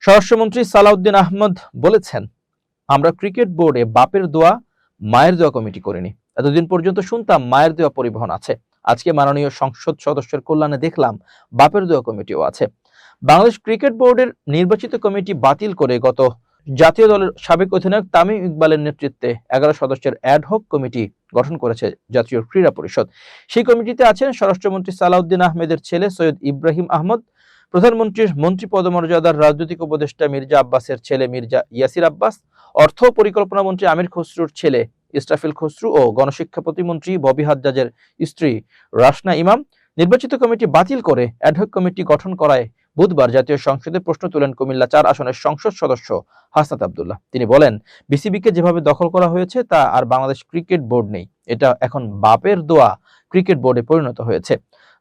স্বরাষ্ট্রমন্ত্রী সালাউদ্দিন আহমদ বলেছেন, আমরা ক্রিকেট বোর্ডে বাপের দোয়া মায়ের দোয়া কমিটি করিনি। এতদিন পর্যন্ত শুনতাম মায়ের দোয়া পরিবহন আছে, আজকে মাননীয় সংসদ সদস্যের কল্যাণে দেখলাম বাপের দোয়া কমিটিও আছে। বাংলাদেশ ক্রিকেট বোর্ডের নির্বাচিত কমিটি বাতিল করে গত জাতীয় দলের সাবেক অধিনায়ক তামিম ইকবালের নেতৃত্বে 11 সদস্যের অ্যাডহক কমিটি গঠন করেছে জাতীয় ক্রীড়া পরিষদ। সেই কমিটিতে আছেন স্বরাষ্ট্রমন্ত্রী সালাউদ্দিন আহমেদের ছেলে সৈয়দ ইব্রাহিম আহমদ, প্রধানমন্ত্রীর মন্ত্রী পদমর্যাদার রাজনৈতিক উপদেষ্টা মির্জা আব্বাসের ছেলে মির্জা ইয়াসির আব্বাস, অর্থ ও পরিকল্পনা মন্ত্রী আমির খসরুর ছেলে ইসরাফিল খসরু ও গণশিক্ষা প্রতিমন্ত্রী ববি হাজ্জাজের স্ত্রী রাশনা ইমাম। নির্বাচিত কমিটি বাতিল করে অ্যাডহক কমিটি গঠন করায় বুধবার জাতীয় সংসদে প্রশ্ন তুলেন কুমিল্লা 4 আসনের সংসদ সদস্য হাসনাত আব্দুল্লাহ। তিনি বলেন, বিসিবিকে যেভাবে দখল করা হয়েছে তা আর বাংলাদেশ ক্রিকেট বোর্ড নেই, এটা এখন বাপের দোয়া ক্রিকেট বোর্ডে পরিণত হয়েছে।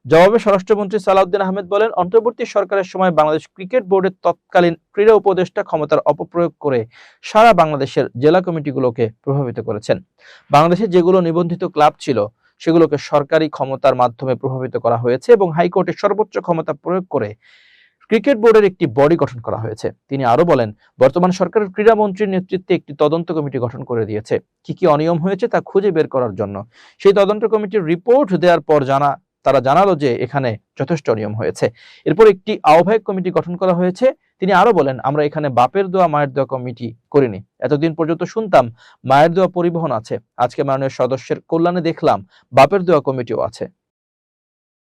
জবাবে স্বরাষ্ট্রমন্ত্রী সালাউদ্দিন আহমেদ বলেন, অন্তর্বর্তী সরকারের সময় বাংলাদেশ ক্রিকেট বোর্ডের তৎকালীন ক্রীড়া উপদেষ্টা ক্ষমতার অপপ্রয়োগ করে সারা বাংলাদেশের জেলা কমিটিগুলোকে প্রভাবিত করেছেন। বাংলাদেশে যেগুলো নিবন্ধিত ক্লাব ছিল সেগুলোকে সরকারি ক্ষমতার মাধ্যমে প্রভাবিত করা হয়েছে এবং হাইকোর্টের সর্বোচ্চ ক্ষমতা প্রয়োগ করে ক্রিকেট বোর্ডের একটি বডি গঠন করা হয়েছে। তিনি আরো বলেন, বর্তমান সরকারের ক্রীড়া মন্ত্রীর নেতৃত্বে একটি তদন্ত কমিটি গঠন করে দিয়েছে কি কি অনিয়ম হয়েছে তা খুঁজে বের করার জন্য। সেই তদন্ত কমিটির রিপোর্ট দেওয়ার পর তারা জানালো যে এখানে যথেষ্ট অনিয়ম হয়েছে। এরপর একটি আহ্বায়ক কমিটি গঠন করা হয়েছে। তিনি আরো বলেন, আমরা এখানে বাপের দোয়া মায়ের দোয়া কমিটি করিনি। এতদিন পর্যন্ত শুনতাম মায়ের দোয়া পরিবহন আছে, আজকে মাননীয় সদস্যের কল্যাণে দেখলাম বাপের দোয়া কমিটিও আছে।